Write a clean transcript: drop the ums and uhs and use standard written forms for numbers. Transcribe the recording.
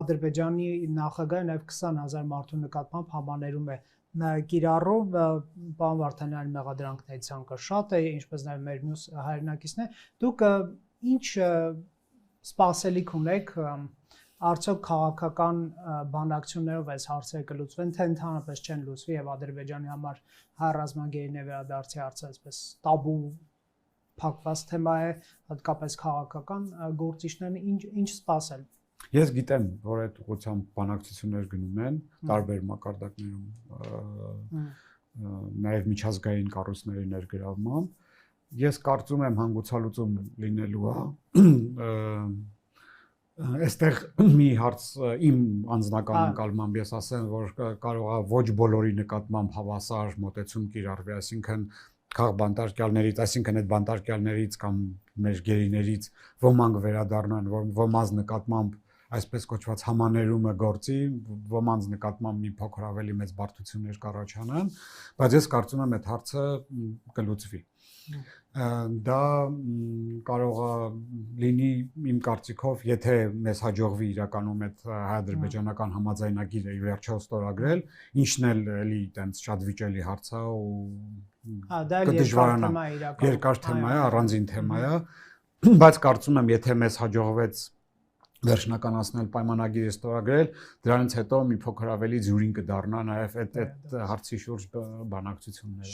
Ադրբեջանի նախագահը նաև 20,000 մարդու նկատմամբ համաներում է կիրառում, պարոն Վարդանյանի մեղադրանքներից ցանկը շատ է, ինչպես նաև մեր մյուս հայրենակիցներ, դուք ինչ սպասելիք ունեք, արդյոք քաղաքական բանակցություններով այս հարցերը կլուծվեն, թե ընդհանրապես չեն լուծվի եւ Ադրբեջանի համար հայ-ռազմագերիների վերադարձի հարցը այսպես տաբու փակված թեմա է, հատկապես քաղաքական գործիչներն ինչ սպասել։ Ես գիտեմ, որ այդ ուղղությամբ բանակցություններ գնում են տարբեր մակարդակներում, նաև միջազգային կառույցների ներգրավմամբ։ Ես կարծում եմ հանգուցալուծում լինելու է։ Այստեղ մի հարց իմ անձնական ընկալմամբ ես ասեմ, որ կարող է ոչ բոլորի նկատմամբ հավասար մոտեցում կիրառվի, այսինքն քաղբանտարկյալներից, այսինքն այդ բանտարկյալներից կամ մեր գերիներից ոմանք վերադառնան, ոմանց նկատմամբ այսպես կոչված համաներումը գործի, ոմանց նկատմամբ մի փոքր ավելի մեծ բարդություններ կառաջանան, բայց ես կարծում եմ այդ հարցը կլուծվի։ Դա կարող է լինի իմ կարծիքով, եթե մեզ հաջողվի իրականում այդ հայ-ադրբեջանական համաձայնագիրը ի վերջո ստորագրել, ինչն էլ էլի այտենց շատ վիճելի հարց է ու կդժվարանա, երկար թեմա է, առանձին թեմա է, բայց կարծում եմ, եթե մեզ հաջողվեց վերջնականացնել պայմանագիրը ստորագրել, դրանից հետո մի փոքր ավելի ձյուրին կդառնա նաև այդ հարցի շուրջ բանակցությունները։